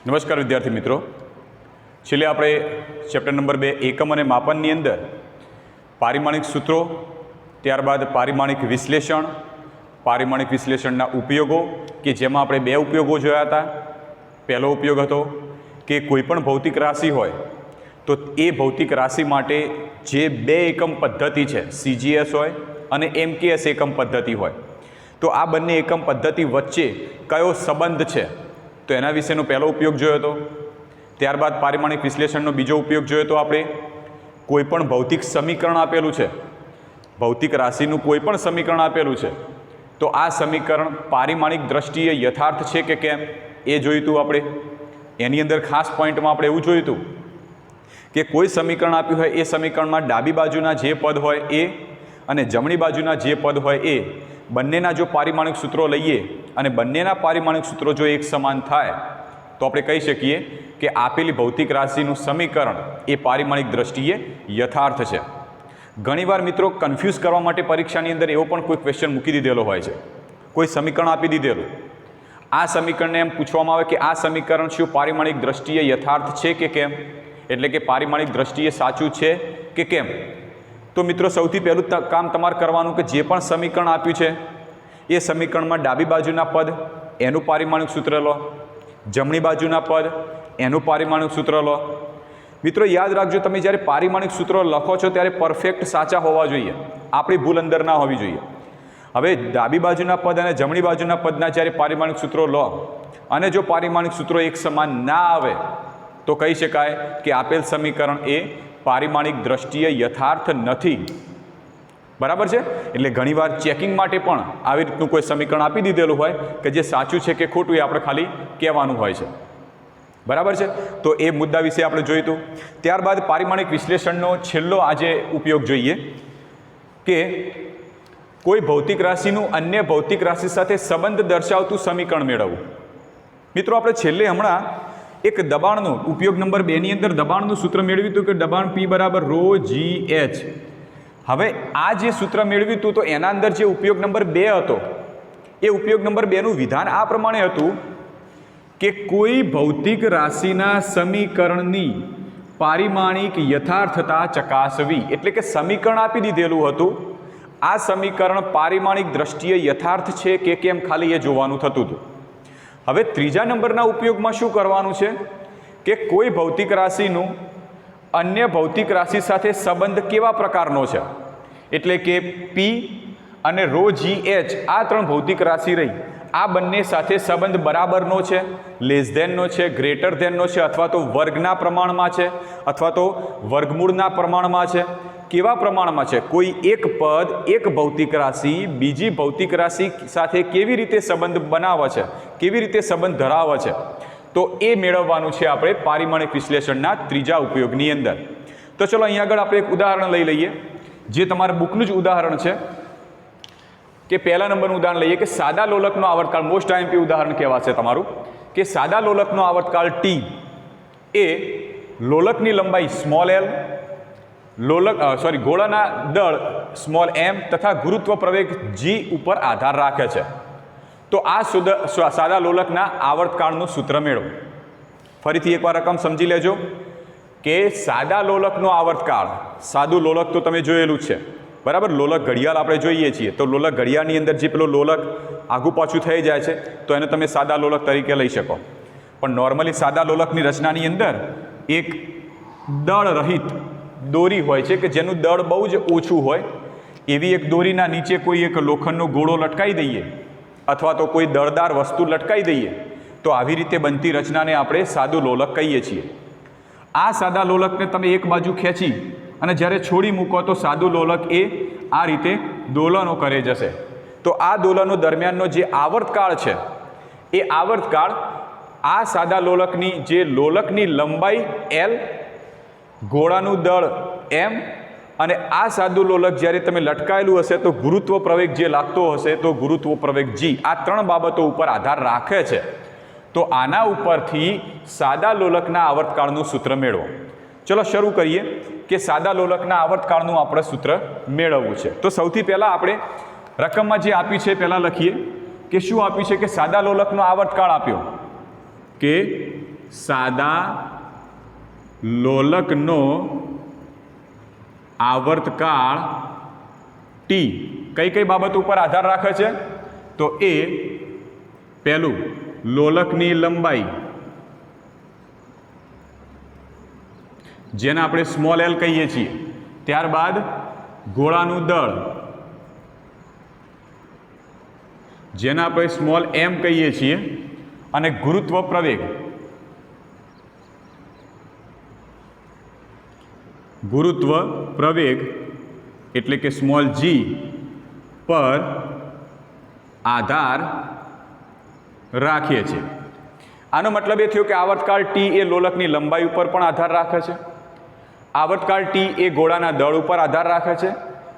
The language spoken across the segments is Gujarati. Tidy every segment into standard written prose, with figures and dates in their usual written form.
નમસ્કાર વિદ્યાર્થી મિત્રો, છેલ્લે આપણે ચેપ્ટર નંબર 2 એકમ અને માપનની અંદર પારિમાણિક સૂત્રો, ત્યારબાદ પારિમાણિક વિશ્લેષણના ઉપયોગો કે જેમાં આપણે બે ઉપયોગો જોયા હતા. પહેલો ઉપયોગ હતો કે કોઈ પણ ભૌતિક રાશિ હોય તો એ ભૌતિક રાશિ માટે જે બે એકમ પદ્ધતિ છે, CGS હોય અને MKS એકમ પદ્ધતિ હોય, તો આ બંને એકમ પદ્ધતિ વચ્ચે કયો સંબંધ છે તો એના વિશેનો પહેલો ઉપયોગ જોયો હતો. ત્યારબાદ પારિમાણિક વિશ્લેષણનો બીજો ઉપયોગ જોયો હતો. આપણે કોઈ પણ ભૌતિક સમીકરણ આપેલું છે, ભૌતિક રાશિનું કોઈ પણ સમીકરણ આપેલું છે, તો આ સમીકરણ પારિમાણિક દ્રષ્ટિએ યથાર્થ છે કે કેમ એ જોયું હતું આપણે. એની અંદર ખાસ પોઈન્ટમાં આપણે એવું જોયું હતું કે કોઈ સમીકરણ આપ્યું હોય એ સમીકરણમાં ડાબી બાજુના જે પદ હોય એ અને જમણી બાજુના જે પદ હોય એ બંનેના જો પારિમાણિક સૂત્રો લઈએ અને બંનેના પારિમાણિક સૂત્રો જો એક સમાન થાય તો આપણે કહી શકીએ કે આપેલી ભૌતિક રાશિનું સમીકરણ એ પારિમાણિક દ્રષ્ટિએ યથાર્થ છે. ઘણીવાર મિત્રો કન્ફ્યુઝ કરવા માટે પરીક્ષાની અંદર એવો પણ કોઈ ક્વેશ્ચન મૂકી દીધેલો હોય છે. કોઈ સમીકરણ આપી દીધેલું, આ સમીકરણને એમ પૂછવામાં આવે કે આ સમીકરણ શું પારિમાણિક દ્રષ્ટિએ યથાર્થ છે કે કેમ, એટલે કે પારિમાણિક દ્રષ્ટિએ સાચું છે કે કેમ. તો મિત્રો સૌથી પહેલું કામ તમારે કરવાનું કે જે પણ સમીકરણ આપ્યું છે એ સમીકરણમાં ડાબી બાજુના પદ એનું પારિમાણિક સૂત્ર લો, જમણી બાજુના પદ એનું પારિમાણિક સૂત્ર લો. મિત્રો યાદ રાખજો, તમે જ્યારે પારિમાણિક સૂત્રો લખો છો ત્યારે પરફેક્ટ સાચા હોવા જોઈએ, આપણી ભૂલ અંદર ના હોવી જોઈએ. હવે ડાબી બાજુના પદ અને જમણી બાજુના પદના જ્યારે પારિમાણિક સૂત્રો લો અને જો પારિમાણિક સૂત્રો એક સમાન ના આવે તો કહી શકાય કે આપેલ સમીકરણ એ પારિમાણિક દ્રષ્ટિએ યથાર્થ નથી. બરાબર છે? એટલે ઘણીવાર ચેકિંગ માટે પણ આવી રીતનું કોઈ સમીકરણ આપી દીધેલું હોય કે જે સાચું છે કે ખોટું એ આપણે ખાલી કહેવાનું હોય છે. બરાબર છે? તો એ મુદ્દા વિશે આપણે જોયું હતું. ત્યારબાદ પારિમાણિક વિશ્લેષણનો છેલ્લો આજે ઉપયોગ જોઈએ કે કોઈ ભૌતિક રાશિનું અન્ય ભૌતિક રાશિ સાથે સંબંધ દર્શાવતું સમીકરણ મેળવવું. મિત્રો આપણે છેલ્લે હમણાં એક દબાણનો ઉપયોગ નંબર 2 ની અંદર દબાણનું સૂત્ર મેળવ્યું હતું કે દબાણ P બરાબર ρGH. હવે આ જે સૂત્ર મેળવ્યું હતું તો એના અંદર જે ઉપયોગ નંબર 2 હતો એ ઉપયોગ નંબર 2 નું વિધાન આ પ્રમાણે હતું કે કોઈ ભૌતિક રાશિના સમીકરણની પારિમાણિક યથાર્થતા ચકાસવી. એટલે કે સમીકરણ આપી દીધેલું હતું, આ સમીકરણ પારિમાણિક દ્રષ્ટિએ યથાર્થ છે કે કેમ ખાલી એ જોવાનું થતું હતું. હવે ત્રીજા નંબરના ઉપયોગમાં શું કરવાનું છે કે કોઈ ભૌતિક રાશિનું અન્ય ભૌતિક રાશિ સાથે સંબંધ કેવા પ્રકારનો છે, એટલે કે P અને ρGH આ ત્રણ ભૌતિક રાશિ રહી, આ બંને સાથે સંબંધ બરાબરનો છે, લેસ ધેનનો છે, ગ્રેટર ધેનનો છે, અથવા તો વર્ગના પ્રમાણમાં છે, અથવા તો વર્ગમૂળના પ્રમાણમાં છે. કેવા પ્રમાણમાં છે? કોઈ એક પદ એક ભૌતિક રાશિ બીજી ભૌતિક રાશિ સાથે કેવી રીતે સંબંધ બનાવે છે, કેવી રીતે સંબંધ ધરાવે છે, તો એ મેળવવાનું છે આપણે પારિમાણિક વિશ્લેષણના ત્રીજા ઉપયોગની અંદર. તો ચલો અહીં આગળ આપણે એક ઉદાહરણ લઈ લઈએ, જે તમારા બુકનું જ ઉદાહરણ છે. કે પહેલા નંબરનું ઉદાહરણ લઈએ કે સાદા લોલકનો આવર્તકાળ, મોસ્ટ આઈએમપી ઉદાહરણ કહેવાશે તમારું, કે સાદા લોલકનો આવર્તકાળ T એ લોલકની લંબાઈ સ્મોલ l, ગોળાના દળ સ્મોલ m તથા ગુરુત્વ પ્રવેગ g ઉપર આધાર રાખે છે. તો આ સાદા લોલકના આવર્તકાળનું સૂત્ર મેળવો. ફરીથી એકવાર રકમ સમજી લેજો કે સાદા લોલકનો આવર્તકાળ, સાદું લોલક તો તમે જોયેલું જ છે, બરાબર? લોલક ઘડિયાળ આપણે જોઈએ છીએ તો લોલક ઘડિયાળની અંદર જે પેલો લોલક આઘું પાછું થઈ જાય છે તો એને તમે સાદા લોલક તરીકે લઈ શકો. પણ નોર્મલી સાદા લોલકની રચનાની અંદર એક દળ રહિત દોરી હોય છે કે જેનું દળ બહુ જ ઓછું હોય. એવી એક દોરીના નીચે કોઈ એક લોખંડનો ગોળો લટકાવી દઈએ અથવા તો કોઈ દળદાર વસ્તુ લટકાવી દઈએ તો આવી રીતે બનતી રચનાને આપણે સાદું લોલક કહીએ છીએ. આ સાદા લોલકને તમે એક બાજુ ખેંચી અને જ્યારે છોડી મૂકો તો સાદું લોલક એ આ રીતે દોલનો કરે જશે. તો આ દોલનો દરમિયાનનો જે આવર્તકાળ છે એ આવર્તકાળ આ સાદા લોલકની જે લોલકની લંબાઈ L, ગોળાનું દળ m અને આ સાદું લોલક જ્યારે તમે લટકાયેલું હશે તો ગુરુત્વ પ્રવેગ જે લાગતો હશે તો ગુરુત્વ પ્રવેગ g, આ ત્રણ બાબતો ઉપર આધાર રાખે છે. તો આના ઉપરથી સાદા લોલકના આવર્તકાળનું સૂત્ર મેળવો. ચલો શરૂ કરીએ કે સાદા લોલકના આવર્તકાળનું આપણે સૂત્ર મેળવવું છે. તો સૌથી પહેલાં આપણે રકમમાં જે આપ્યું છે પહેલાં લખીએ કે શું આપ્યું છે કે સાદા લોલકનો આવર્તકાળ આપ્યો કે સાદા લોલકનો આવર્તકાળ ટી કઈ કઈ બાબત ઉપર આધાર રાખે છે? તો એ પહેલું લોલકની લંબાઈ, જેને આપણે સ્મોલ એલ કહીએ છીએ, ત્યારબાદ ગોળાનું દળ, જેને આપણે સ્મોલ એમ કહીએ છીએ, અને ગુરુત્વ પ્રવેગ, ગુરુત્વ પ્રવેગ એટલે કે સ્મોલ જી પર આધાર રાખીએ છીએ. આનો મતલબ એ થયો કે આવર્તકાળ ટી એ લોલકની લંબાઈ ઉપર પણ આધાર રાખે છે, આવર્તકાળ ટી એ ગોળાના દળ ઉપર આધાર રાખે છે,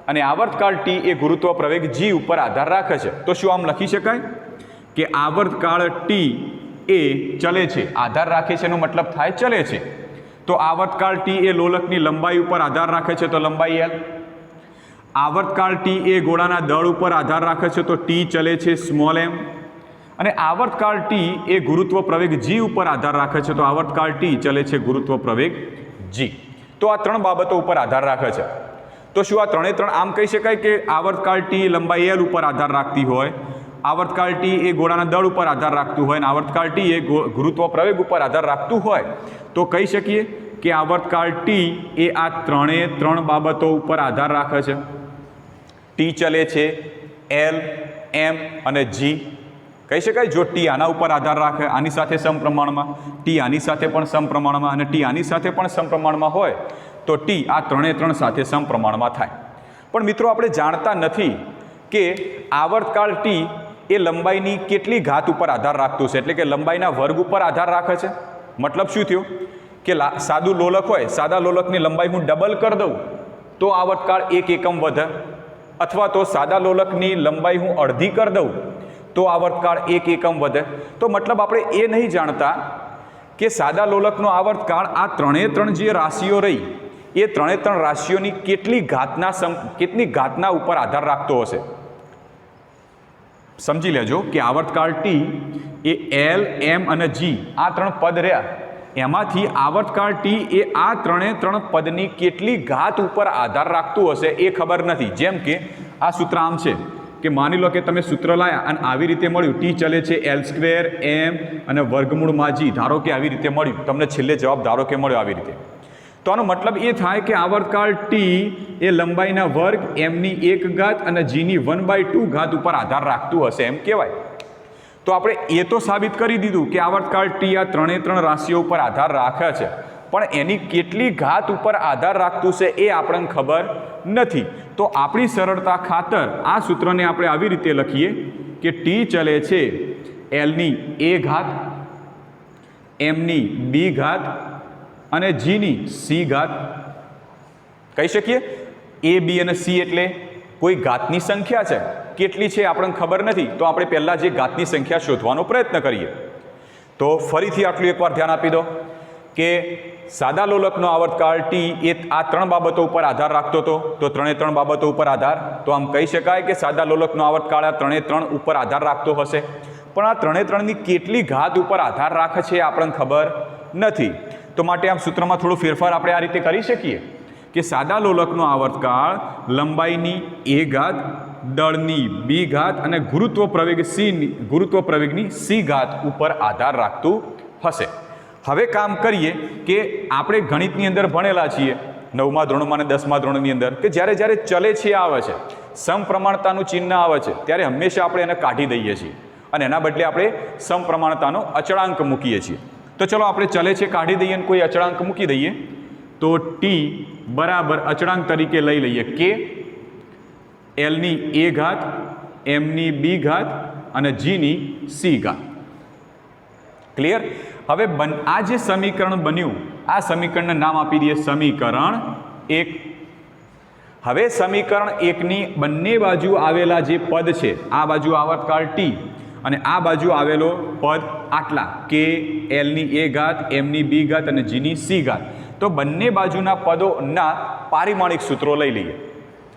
અને આવર્તકાળ ટી એ ગુરુત્વ પ્રવેગ જી ઉપર આધાર રાખે છે. તો શું આમ લખી શકાય કે આવર્તકાળ ટી એ ચલે છે, આધાર રાખે છે એનો મતલબ થાય ચલે છે. તો આવર્તકાળ ટી એ લોલકની લંબાઈ ઉપર આધાર રાખે છે, તો લંબાઈ એલ. આવર્તકાળ ટી એ ગોળાના દળ ઉપર આધાર રાખે છે, તો ટી ચલે છે સ્મોલ એમ. અને આવર્તકાળ ટી એ ગુરુત્વ પ્રવેગ જી ઉપર આધાર રાખે છે, તો આવર્તકાળ ટી ચલે છે ગુરુત્વ પ્રવેગ જી. તો આ ત્રણ બાબતો ઉપર આધાર રાખે છે. તો શું આ ત્રણે ત્રણ આમ કહી શકાય કે આવર્તકાળ ટી લંબાઈ એલ ઉપર આધાર રાખતી હોય, આવર્તકાળ ટી એ ગોળાના દળ ઉપર આધાર રાખતું હોય, અને આવર્તકાળ ટી એ ગુરુત્વ પ્રવેગ ઉપર આધાર રાખતું હોય, તો કહી શકીએ કે આવર્તકાળ ટી એ આ ત્રણે ત્રણ બાબતો ઉપર આધાર રાખે છે. ટી ચલે છે એલ, એમ અને જી. કહી શકાય જો ટી આના ઉપર આધાર રાખે, આની સાથે સમપ્રમાણમાં, ટી આની સાથે પણ સમપ્રમાણમાં, અને ટી આની સાથે પણ સમપ્રમાણમાં હોય, તો ટી આ ત્રણે ત્રણ સાથે સમપ્રમાણમાં થાય. પણ મિત્રો આપણે જાણતા નથી કે આવર્તકાળ ટી એ લંબાઈની કેટલી ઘાત ઉપર આધાર રાખતું છે, એટલે કે લંબાઈના વર્ગ ઉપર આધાર રાખે છે. મતલબ શું થયું કે સાદું લોલક હોય, સાદા લોલકની લંબાઈ હું ડબલ કરી દઉં તો આવર્તકાળ 1 એકમ વધે, અથવા તો સાદા લોલકની લંબાઈ હું અડધી કરી દઉં તો આવર્તકાળ 1 એકમ વધે. તો મતલબ આપણે એ નહીં જાણતા કે સાદા લોલકનો આવર્તકાળ આ ત્રણે ત્રણ જે રાશિઓ રહી એ ત્રણે ત્રણ રાશિઓની કેટલી ઘાતના ઉપર આધાર રાખતો હશે. સમજી લેજો કે આવર્તકાળ ટી એ એલ, એમ અને જી આ ત્રણ પદ રહ્યા, એમાંથી આવર્તકાળ ટી એ આ ત્રણે ત્રણ પદની કેટલી ઘાત ઉપર આધાર રાખતું હશે એ ખબર નથી. જેમ કે આ સૂત્ર આમ છે કે માની લો કે તમે સૂત્ર લાયા અને આવી રીતે મળ્યું, ટી ચલે છે L² એમ અને વર્ગમૂળમાં જી, ધારો કે આવી રીતે મળ્યું, તમને છેલ્લે જવાબ ધારો કે મળ્યો આવી રીતે. તો આનો મતલબ એ થાય કે આવર્તકાળ ટી એ લંબાઈના વર્ગ એમની 1 ઘાત અને જીની 1/2 ઘાત ઉપર આધાર રાખતું હશે એમ કહેવાય. તો આપણે એ તો સાબિત કરી દીધું કે આવર્તકાળ ટી આ ત્રણે ત્રણ રાશિઓ ઉપર આધાર રાખે છે, પણ એની કેટલી ઘાત ઉપર આધાર રાખતું છે એ આપણને ખબર નથી. તો આપણી સરળતા ખાતર આ સૂત્રને આપણે આવી રીતે લખીએ કે ટી ચલે છે એલની A ઘાત, એમની B ઘાત અને જીની C ઘાત. કહી શકીએ A, B અને C એટલે કોઈ ઘાતની સંખ્યા છે, કેટલી છે આપણને ખબર નથી, તો આપણે પહેલાં જે ઘાતની સંખ્યા શોધવાનો પ્રયત્ન કરીએ. તો ફરીથી આટલું એકવાર ધ્યાન આપી દો કે સાદા લોલકનો આવર્તકાળ ટી એ આ ત્રણ બાબતો ઉપર આધાર રાખતો હતો, તો ત્રણે ત્રણ બાબતો ઉપર આધાર, તો આમ કહી શકાય કે સાદા લોલકનો આવર્તકાળ આ ત્રણે ત્રણ ઉપર આધાર રાખતો હશે. પણ આ ત્રણે ત્રણની કેટલી ઘાત ઉપર આધાર રાખે છે આપણને ખબર નથી. તો માટે આમ સૂત્રમાં થોડો ફેરફાર આપણે આ રીતે કરી શકીએ કે સાદા લોલકનો આવર્તકાળ લંબાઈની A ઘાત, દળની B ઘાત અને ગુરુત્વ પ્રવેગની C ઘાત ઉપર આધાર રાખતું હશે. હવે કામ કરીએ કે આપણે ગણિતની અંદર ભણેલા છીએ 9મા ધોરણમાં અને 10મા ધોરણની અંદર કે જ્યારે ચલે છે આવે છે, સમપ્રમાણતાનું ચિહ્ન આવે છે, ત્યારે હંમેશા આપણે એને કાઢી દઈએ છીએ અને એના બદલે આપણે સમપ્રમાણતાનો અચળાંક મૂકીએ છીએ. તો ચલો આપણે ચલે છે કાઢી દઈએ અને કોઈ અચળાંક મૂકી દઈએ. તો ટી બરાબર અચળાંક તરીકે લઈ લઈએ કે એલની A ઘાત, એમની B ઘાત અને જીની C ઘાત. ક્લિયર? હવે આ જે સમીકરણ બન્યું, આ સમીકરણને નામ આપી દઈએ સમીકરણ 1. હવે સમીકરણ 1ની બંને બાજુ આવેલા જે પદ છે, આ બાજુ આવર્તકાળ ટી અને આ બાજુ આવેલો પદ આટલા કે એલની A ઘાત, એમની B ઘાત અને જીની C ઘાત, તો બંને બાજુના પદોના પારિમાણિક સૂત્રો લઈ લઈએ.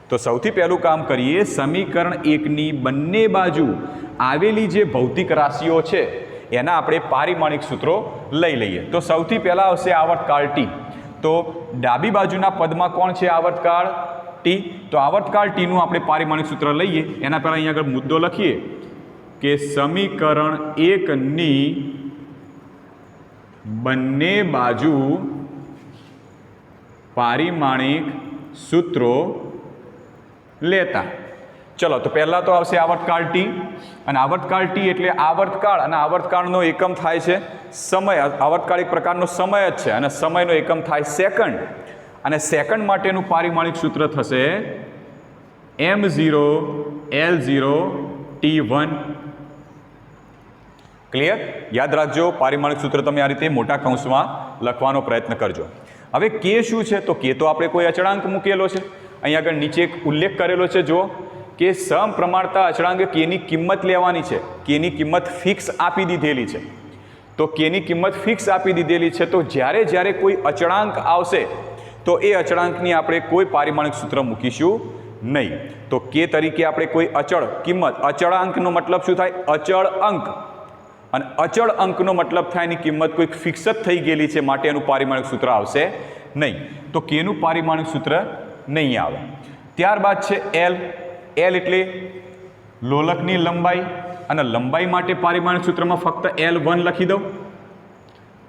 તો સૌથી પહેલું કામ કરીએ, સમીકરણ 1ની બંને બાજુ આવેલી જે ભૌતિક રાશિઓ છે એના આપણે પારિમાણિક સૂત્રો લઈ લઈએ. તો સૌથી પહેલાં આવશે આવર્તકાળ ટી. તો ડાબી બાજુના પદમાં કોણ છે આવર્તકાળ ટી? તો આવર્તકાળ ટીનું આપણે પારિમાણિક સૂત્ર લઈએ. એના પહેલાં અહીંયા આગળ મુદ્દો લખીએ કે સમીકરણ 1ની બંને બાજુ પારિમાણિક સૂત્રો લેતા. ચલો, તો પહેલાં તો આવશે આવર્તકાળ ટી. અને આવર્તકાળ ટી એટલે આવર્તકાળ, અને આવર્તકાળનો એકમ થાય છે સમય. આવર્તકાળ એક પ્રકારનો સમય જ છે અને સમયનો એકમ થાય સેકન્ડ. અને સેકન્ડ માટેનું પારિમાણિક સૂત્ર થશે m0 l0 t1. ક્લિયર? યાદ રાખજો, પારિમાણિક સૂત્ર તમે આ રીતે મોટા કૌંસમાં લખવાનો પ્રયત્ન કરજો. હવે કે શું છે? તો કે તો આપણે કોઈ અચળાંક મૂકેલો છે. અહીંયા આગળ નીચે એક ઉલ્લેખ કરેલો છે, જો કે સમપ્રમાણતા અચળાંક કેની કિંમત લેવાની છે. કેની કિંમત ફિક્સ આપી દીધેલી છે. તો કેની કિંમત ફિક્સ આપી દીધેલી છે. તો જ્યારે કોઈ અચળાંક આવશે તો એ અચળાંકની આપણે કોઈ પારિમાણિક સૂત્ર મૂકીશું નહીં. તો કે તરીકે આપણે કોઈ અચળ કિંમત, અચળાંકનો મતલબ શું થાય? અચળ અંક. અને અચળ અંકનો મતલબ થાય એની કિંમત કોઈ ફિક્સ જ થઈ ગયેલી છે, માટે એનું પારિમાણિક સૂત્ર આવશે નહીં. તો કેનું પારિમાણિક સૂત્ર નહીં આવે. ત્યારબાદ છે એલ. એલ એટલે લોલકની લંબાઈ. અને લંબાઈ માટે પારિમાણિક સૂત્રમાં ફક્ત L1 લખી દઉં.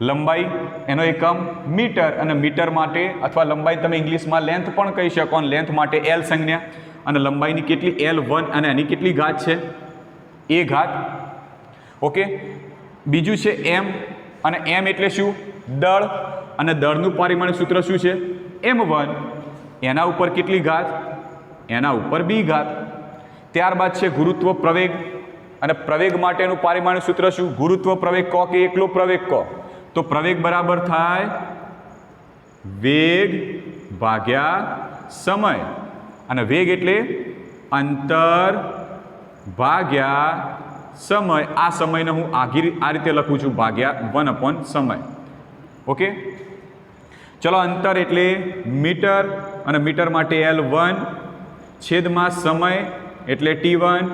લંબાઈ એનો એકમ મીટર, અને મીટર માટે અથવા લંબાઈ તમે ઇંગ્લિશમાં લેન્થ પણ કહી શકો. અને લેન્થ માટે L સંજ્ઞા. અને લંબાઈની કેટલી? L1. અને એની કેટલી ઘાત છે? એ ઘાત. ઓકે. બીજું છે એમ. અને એમ એટલે શું? દળ. અને દળનું પારિમાણિક સૂત્ર શું છે? m1. એના ઉપર કેટલી ઘાત? એના ઉપર b ઘાત. ત્યારબાદ છે ગુરુત્વ પ્રવેગ. અને પ્રવેગ માટેનું પારિમાણિક સૂત્ર શું? ગુરુત્વ પ્રવેગ કહો કે એકલો પ્રવેગ કહો. તો પ્રવેગ બરાબર થાય વેગ ભાગ્યા સમય. અને વેગ એટલે અંતર ભાગ્યા સમય. આ સમયને હું આ રીતે લખું છું, ભાગ્યા 1 સમય. ઓકે. ચલો, અંતર એટલે મીટર. અને મીટર માટે L1 છેદમાં સમય એટલે t1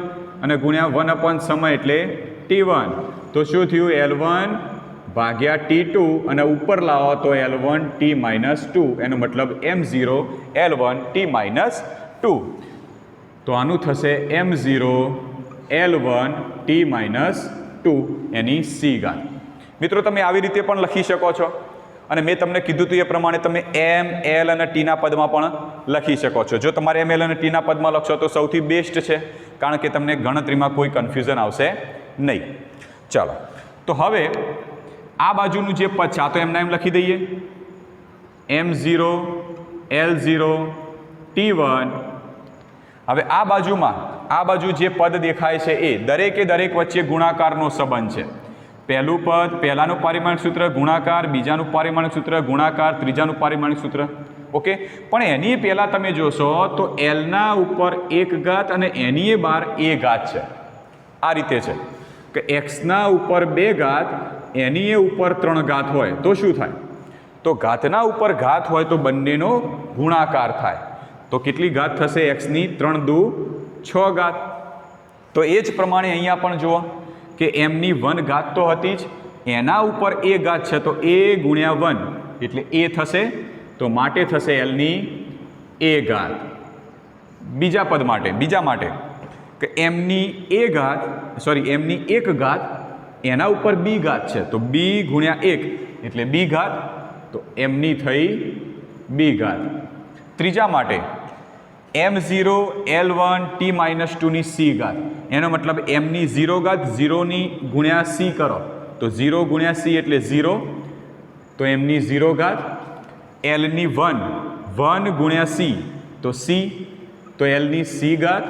અને ગુણ્યા 1 સમય એટલે t1. તો શું થયું? L1 ભાગ્યા t2 અને ઉપર લાવો તો L1 t-2. એનો મતલબ m0 L1 t-2. તો આનું થશે m0 L1 t-2 એની c ઘાત. મિત્રો, તમે આવી રીતે પણ લખી શકો છો. અને મેં તમને કીધું હતું એ પ્રમાણે તમે m, l અને t ના પદમાં પણ લખી શકો છો. જો તમારે m, l અને t ના પદમાં લખશો તો સૌથી બેસ્ટ છે, કારણ કે તમને ગણતરીમાં કોઈ કન્ફ્યુઝન આવશે નહીં. ચાલો, તો હવે આ બાજુનું જે પદ છે આ તો એમના એમ લખી દઈએ. m0 l0 t1. હવે આ બાજુ જે પદ દેખાય છે એ દરેક વચ્ચે ગુણાકારનો સંબંધ છે. પહેલું પદ, પહેલાનું પારિમાણિક સૂત્ર ગુણાકાર, બીજાનું પારિમાણિક સૂત્ર ગુણાકાર, ત્રીજાનું પારિમાણિક સૂત્ર. ઓકે. પણ એની પહેલાં તમે જોશો તો એલના ઉપર 1 ઘાત અને એની બહાર a ઘાત છે. આ રીતે છે કે એક્સના ઉપર 2 ઘાત, એની ઉપર 3 ઘાત હોય તો શું થાય? તો ઘાતના ઉપર ઘાત હોય તો બંનેનો ગુણાકાર થાય. તો કેટલી ઘાત થશે? એક્સની 3 દુ 6 ઘાત. તો એ જ પ્રમાણે અહીંયા પણ જુઓ કે એમની 1 ઘાત તો હતી જ, એના ઉપર a ઘાત છે તો a ગુણ્યા 1 એટલે a થશે. તો માટે થશે એલની a ઘાત. બીજા માટે કે એમની એમની 1 ઘાત, એના ઉપર b ઘાત છે તો b ગુણ્યા 1 એટલે b ઘાત. તો એમની થઈ b ઘાત. ત્રીજા માટે m0 l1 t-2 ની c ઘાત. એનો મતલબ એમની 0 ઘાત, 0ની ગુણ્યા c કરો તો 0 ગુણ્યા c એટલે 0. તો એમની 0 ઘાત. એલની 1 ગુણ્યા c તો c, તો એલની c ઘાત.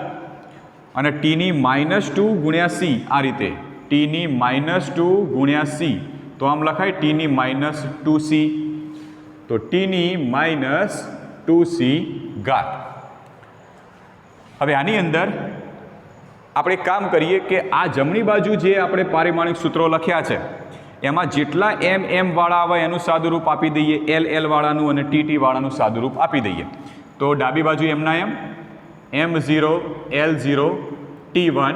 અને ટીની -2 ગુણ્યા c. આ રીતે ટીની -2 ગુણ્યા c. તો આમ લખાય ટીની -2c. તો ટીની -2c ઘાત. હવે આની અંદર આપણે કામ કરીએ કે આ જમણી બાજુ જે આપણે પારિમાણિક સૂત્રો લખ્યા છે એમાં જેટલા m વાળા આવે એનું સાદુરૂપ આપી દઈએ, l વાળાનું અને t વાળાનું સાદુરૂપ આપી દઈએ. તો ડાબી બાજુ એમના m0 l0 t1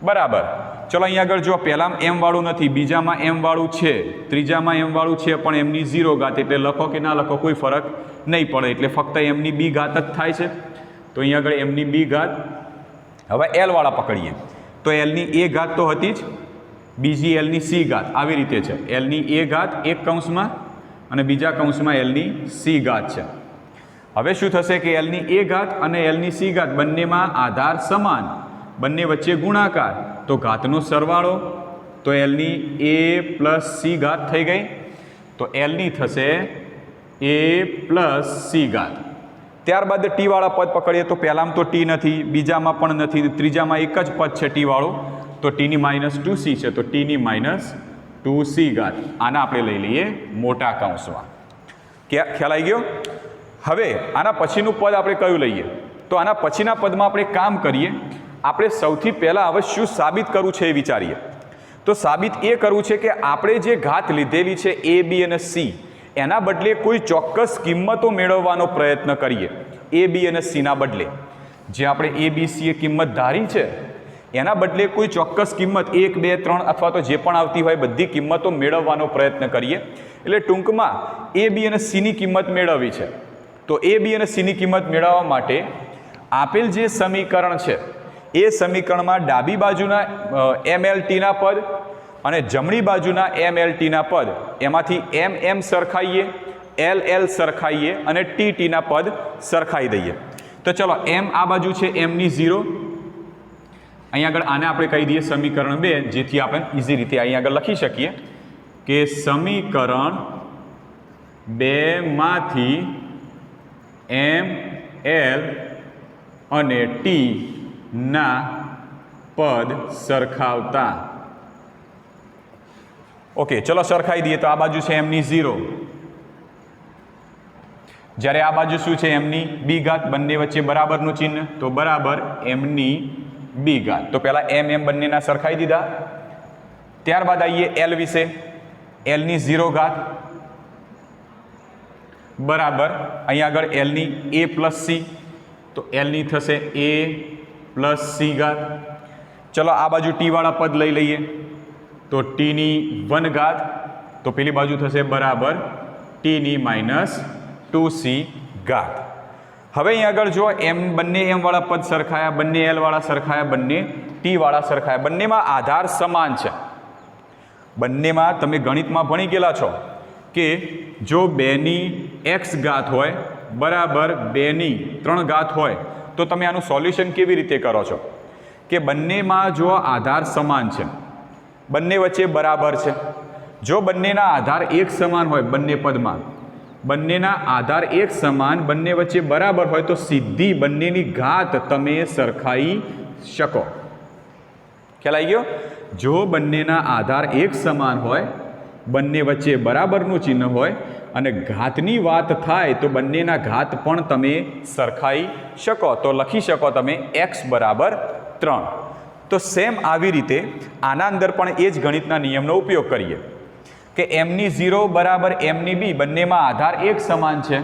બરાબર ચલો અહીંયા આગળ જો પહેલામાં એમ વાળું નથી, બીજામાં એમ વાળું છે, ત્રીજામાં એમ વાળું છે, પણ એમની 0 ઘાત, એટલે લખો કે ના લખો કોઈ ફરક નહીં પડે, એટલે ફક્ત એમની બી ઘાત જ થાય છે. તો અહીંયા આગળ એમની બી ઘાત. હવે એલ વાળા પકડીએ તો એલની એ ઘાત તો હતી જ, બીજી એલની સી ઘાત આવી રીતે છે. એલની એ ઘાત એક કૌંસમાં અને બીજા કૌંસમાં એલની સી ઘાત છે. હવે શું થશે કે એલની એ ઘાત અને એલની સી ઘાત બંનેમાં આધાર સમાન, બંને વચ્ચે ગુણાકાર, તો ઘાતનો સરવાળો, તો એલની એ પ્લસ સી ઘાત થઈ ગઈ, તો એલની થશે એ પ્લસ સી ઘાત. ત્યારબાદ ટી વાળા પદ પકડીએ તો પહેલામાં તો ટી નથી, બીજામાં પણ નથી, ત્રીજામાં એક જ પદ છે ટી વાળું, તો ટીની -2c છે, તો ટીની -2c ઘાત. આના આપણે લઈ લઈએ મોટા કૌંસમાં. ખ્યાલ આવી ગયો? હવે આના પછીનું પદ આપણે કયું લઈએ? તો આના પછીના પદમાં આપણે કામ કરીએ. આપણે સૌથી પહેલાં હવે શું સાબિત કરવું છે એ વિચારીએ. તો સાબિત એ કરવું છે કે આપણે જે ઘાત લીધેલી છે એ બી અને સી, એના બદલે કોઈ ચોક્કસ કિંમતો મેળવવાનો પ્રયત્ન કરીએ. એ બી અને સીના બદલે જે આપણે એ બી સી એ કિંમત ધારી છે એના બદલે કોઈ ચોક્કસ કિંમત 1, 2, 3 અથવા તો જે પણ આવતી હોય બધી કિંમતો મેળવવાનો પ્રયત્ન કરીએ. એટલે ટૂંકમાં એ બી અને સીની કિંમત મેળવવી છે. તો એ બી અને સીની કિંમત મેળવવા માટે આપેલ જે સમીકરણ છે એ સમીકરણમાં ડાબી બાજુના MLTના પદ અને જમણી બાજુના MLTના પદ, એમાંથી MM સરખાઈએ, LL સરખાઈએ અને TTના પદ સરખાઈ દઈએ. તો ચલો M આ બાજુ છે એમની 0, અહીંયા આગળ આને આપણે કહી દઈએ સમીકરણ 2, જેથી આપણે ઇઝી રીતે અહીંયા આગળ લખી શકીએ કે સમીકરણ 2 માંથી M, L અને T ના પદ સરખાવતા. ઓકે, ચલો સરખાઈ દઈએ. તો આ બાજુ છે એમની 0, જ્યારે આ બાજુ શું છે એમની બી ઘાત, બંને વચ્ચે બરાબરનું ચિહ્ન, તો બરાબર એમની બી ઘાત. તો પહેલાં એમ બંનેના સરખાઈ દીધા. ત્યારબાદ આવીએ એલ વિશે. એલની 0 ઘાત બરાબર અહીંયા આગળ એલની એ પ્લસ સી, તો એલની થશે એ પ્લસ સી ઘાત. ચલો આ બાજુ ટી વાળા પદ લઈ લઈએ. તો ટીની 1 ઘાત, તો પેલી બાજુ થશે બરાબર ટીની -2c ઘાત. હવે અહીં આગળ જો બંને એમ વાળા પદ સરખાયા, બંને એલ વાળા સરખાયા, બંને ટી વાળા સરખાયા, બંનેમાં આધાર સમાન છે. બંનેમાં તમે ગણિતમાં ભણી ગયેલા છો કે જો 2ની x ઘાત હોય બરાબર 2ની 3 ઘાત હોય તો તમે આનું સોલ્યુશન કેવી રીતે કરો છો કે બંનેમાં જો આધાર સમાન છે, બંને વચ્ચે બરાબર છે. જો બંનેના આધાર એક સમાન હોય, બંને પદમાં બંનેના આધાર એક સમાન, બંને વચ્ચે બરાબર હોય તો સીધી બંનેની ઘાત તમે સરખાઈ શકો. ખ્યાલ આવી ગયો? જો બંનેના આધાર એક સમાન હોય, બંને વચ્ચે બરાબરનું ચિહ્ન હોય અને ઘાતની વાત થાય તો બંનેના ઘાત પણ તમે સરખાઈ શકો. તો લખી શકો તમે x બરાબર 3. તો સેમ આવી રીતે આના અંદર પણ એ જ ગણિતના નિયમનો ઉપયોગ કરીએ કે એમની 0 બરાબર એમની બી, બંનેમાં આધાર એક સમાન છે.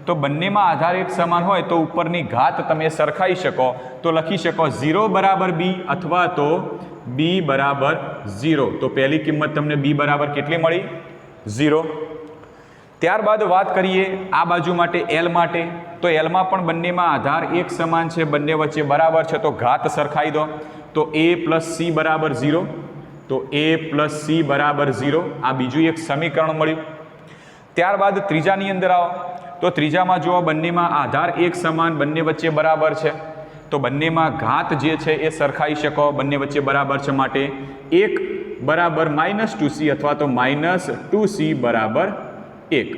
તો બંનેમાં આધાર એક સમાન હોય તો ઉપરની ઘાત તમે સરખાઈ શકો. તો લખી શકો 0 બરાબર બી અથવા તો બી બરાબર 0. તો પહેલી કિંમત તમને બી બરાબર કેટલી મળી? 0. ત્યારબાદ વાત કરીએ આ બાજુ માટે એલ માટે. તો એલમાં પણ બંનેમાં આધાર એક સમાન છે, બંને વચ્ચે બરાબર છે, તો ઘાત સરખાઈ દો. તો a પ્લસ સી બરાબર 0, તો a પ્લસ સી બરાબર 0. આ બીજું એક સમીકરણ મળ્યું. ત્યારબાદ ત્રીજાની અંદર આવો. તો ત્રીજામાં જુઓ બંનેમાં આધાર એક સમાન, બંને વચ્ચે બરાબર છે, તો બંનેમાં ઘાત જે છે એ સરખાઈ શકો, બંને વચ્ચે બરાબર છે, માટે 1 બરાબર -2c અથવા તો -2c બરાબર 1.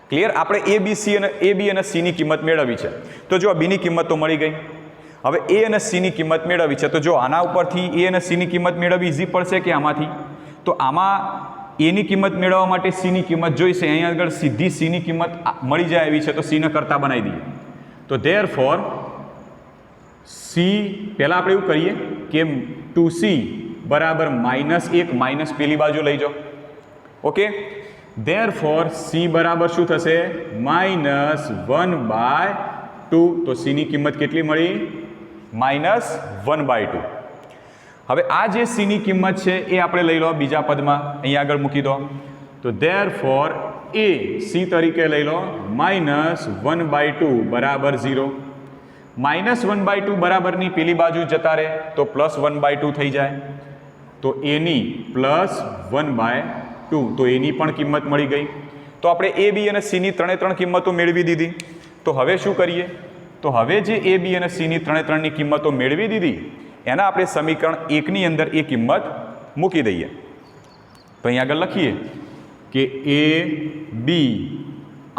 ક્લિયર? આપણે એ બી અને સીની કિંમત મેળવવી છે. તો જો બીની કિંમત તો મળી ગઈ. હવે એ અને સીની કિંમત મેળવવી છે. તો જો આના ઉપરથી એ અને સીની કિંમત મેળવવી ઇઝી પડશે કે આમાંથી? તો આમાં એની કિંમત મેળવવા માટે સીની કિંમત જોઈશે. અહીંયા આગળ સીધી સીની કિંમત મળી જાય એવી છે, તો સીને કરતા બનાવી દઈએ. તો ધેરફોર સી પહેલાં આપણે એવું કરીએ કે 2c બરાબર -1 માઇનસ પેલી બાજુ લઈ જાઓ. ઓકે, ધેરફોર સી બરાબર શું થશે? -1/2. તો સીની કિંમત કેટલી મળી? -1/2. હવે આ જે સીની કિંમત છે એ આપણે લઈ લો બીજા પદમાં, અહીંયા આગળ મૂકી દો. તો ધેરફોર એ સી તરીકે લઈ લો -1/2 બરાબર 0. -1/2 બરાબરની પેલી બાજુ જતા રહે તો +1/2 થઈ જાય. તો એની +1/2, તો એની પણ કિંમત મળી ગઈ. તો આપણે એ બી અને સીની ત્રણે કિંમતો મેળવી દીધી. તો હવે શું કરીએ? તો હવે જે એ બી અને સીની ત્રણેની કિંમતો મેળવી દીધી એના આપણે સમીકરણ 1ની અંદર એ કિંમત મૂકી દઈએ. તો અહીંયા આગળ લખીએ કે એ બી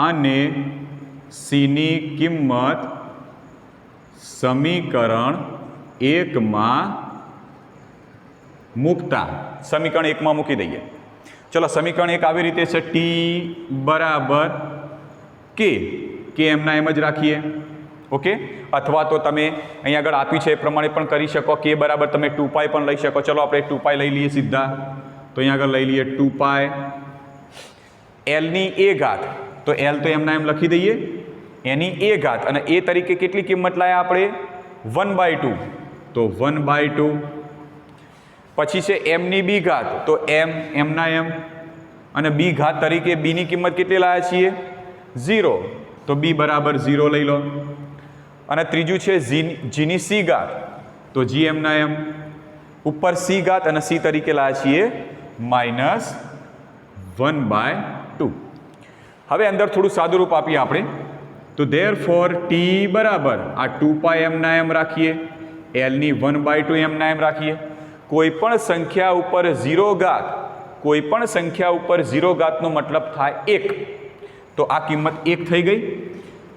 અને સીની કિંમત સમીકરણ 1માં મૂકતા સમીકરણ 1માં મૂકી દઈએ. ચલો, સમીકરણ 1 આવી રીતે છે, ટી બરાબર કે એમના એમ જ રાખીએ. ઓકે, અથવા તો તમે અહીંયા આગળ આપ્યું છે એ પ્રમાણે પણ કરી શકો. કે બરાબર તમે 2π પણ લઈ શકો. ચલો આપણે 2π લઈ લઈએ સીધા. તો અહીંયા આગળ લઈ લઈએ 2π એલની એ ઘાત. તો એલ તો એમના એમ લખી દઈએ, એની એ ઘાત, અને એ તરીકે કેટલી કિંમત લાયા આપણે? 1/2. તો 1/2. પછી છે એમની બી ઘાત. તો એમના એમ, અને બી ઘાત તરીકે બીની કિંમત કેટલી લાયા છીએ? 0. તો બી બરાબર 0 લઈ લો. અને ત્રીજું છે જીની સી ઘાત. તો જી એમના એમ, ઉપર સી ઘાત અને સી તરીકે લાયા છીએ -1/2. હવે અંદર થોડું સાદું રૂપ આપીએ આપણે. તો ધેરફોર ટી બરાબર આ 2π એમના એમ રાખીએ, એલની 1/2 એમના એમ રાખીએ. કોઈપણ સંખ્યા ઉપર 0 ઘાત, કોઈપણ સંખ્યા ઉપર 0 ઘાતનો મતલબ થાય 1. તો આ કિંમત 1 થઈ ગઈ.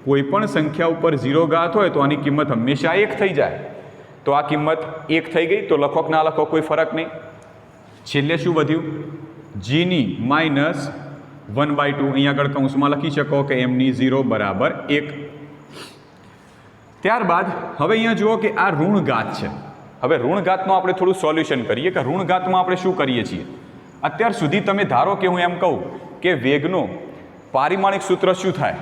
કોઈપણ સંખ્યા ઉપર 0 ઘાત હોય તો આની કિંમત હંમેશા 1 થઈ જાય. તો આ કિંમત 1 થઈ ગઈ. તો લખો કે ના લખો કોઈ ફરક નહીં. છેલ્લે શું વધ્યું? જીની -1/2. અહીંયા આગળ કૌંસમાં લખી શકો કે એમની 0 બરાબર 1. ત્યારબાદ હવે અહીંયા જુઓ કે આ ઋણ ઘાત છે. હવે ઋણ ઘાતનું આપણે થોડું સોલ્યુશન કરીએ કે ઋણ ઘાતમાં આપણે શું કરીએ છીએ. અત્યાર સુધી તમે ધારો કે હું એમ કહું કે વેગનું પારિમાણિક સૂત્ર શું થાય?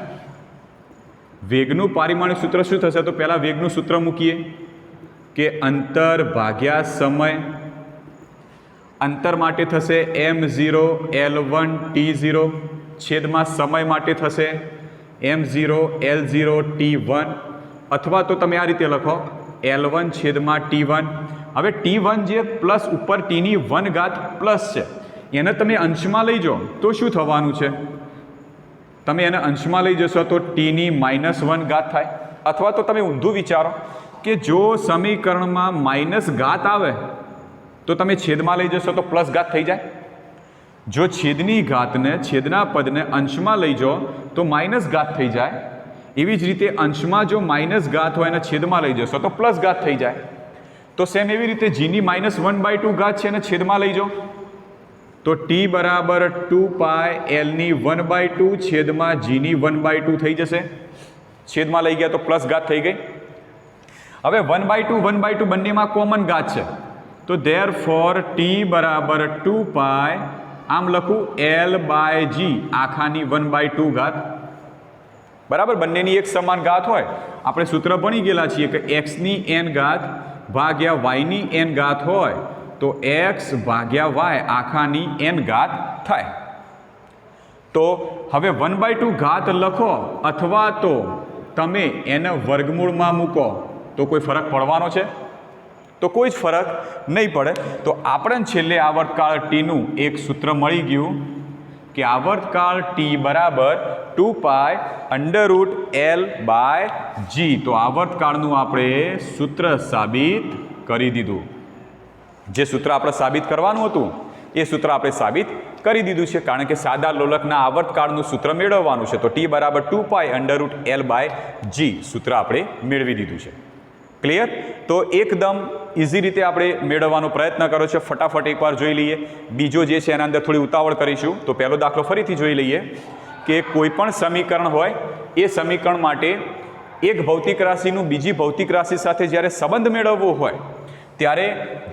વેગનું પારિમાણિક સૂત્ર શું થશે? તો પહેલાં વેગનું સૂત્ર મૂકીએ કે અંતર ભાગ્યા સમય. અંતર માટે થશે m0 l1 t0 છેદમાં સમય માટે થશે m0 l0 t1, અથવા તો તમે આ રીતે લખો l1 છેદમાં t1. હવે t1 જે પ્લસ ઉપર tની 1 ઘાત પ્લસ છે એને તમે અંશમાં લઈ જાઓ તો શું થવાનું છે? તમે એને અંશમાં લઈ જશો તો tની -1 ઘાત થાય. અથવા તો તમે ઊંધું વિચારો કે જો સમીકરણમાં માઇનસ ઘાત આવે તો તમે છેદમાં લઈ જશો તો પ્લસ ઘાત થઈ જાય. જો છેદની ઘાતને, છેદના પદને અંશમાં લઈ જાઓ તો માઇનસ ઘાત થઈ જાય. એવી જ રીતે અંશમાં જો માઇનસ ઘાત હોય અને છેદમાં લઈ જશો તો પ્લસ ઘાત થઈ જાય. તો સેમ એવી રીતે જીની -1/2 ઘાત છે અને છેદમાં લઈ જાઓ તો ટી બરાબર 2π એલની 1/2 છેદમાં જીની 1/2 થઈ જશે. છેદમાં લઈ ગયા તો પ્લસ ઘાત થઈ ગઈ. હવે 1/2 બંનેમાં કોમન ઘાત છે. તો ધેરફોર ટી બરાબર 2π, આમ લખું l/g આખાની 1/2 ઘાત. બરાબર, બંનેની એક સમાન ઘાત હોય. આપણે સૂત્ર ભણી ગયેલા છીએ કે xની n ઘાત ભાગ્યા yની n ઘાત હોય તો x ભાગ્યા y આખાની n ઘાત થાય. તો હવે 1/2 ઘાત લખો અથવા તો તમે એને વર્ગમૂળમાં મૂકો તો કોઈ ફરક પડવાનો છે? તો કોઈ જ ફરક નહીં પડે. તો આપણને છેલ્લે આવર્તકાળ ટીનું એક સૂત્ર મળી ગયું કે આવર્તકાળ ટી બરાબર 2π √L/g. તો આવર્તકાળનું આપણે સૂત્ર સાબિત કરી દીધું. જે સૂત્ર આપણે સાબિત કરવાનું હતું એ સૂત્ર આપણે સાબિત કરી દીધું છે, કારણ કે સાદા લોલકના આવર્તકાળનું સૂત્ર મેળવવાનું છે. તો ટી બરાબર 2π √L/g સૂત્ર આપણે મેળવી દીધું છે. ક્લિયર? તો એકદમ ઇઝી રીતે આપણે મેળવવાનો પ્રયત્ન કર્યો છે. ફટાફટ એકવાર જોઈ લઈએ. બીજો જે છે એના અંદર થોડી ઉતાવળ કરીશું. તો પહેલો દાખલો ફરીથી જોઈ લઈએ કે કોઈ પણ સમીકરણ હોય એ સમીકરણ માટે એક ભૌતિક રાશિનું બીજી ભૌતિક રાશિ સાથે જ્યારે સંબંધ મેળવવો હોય ત્યારે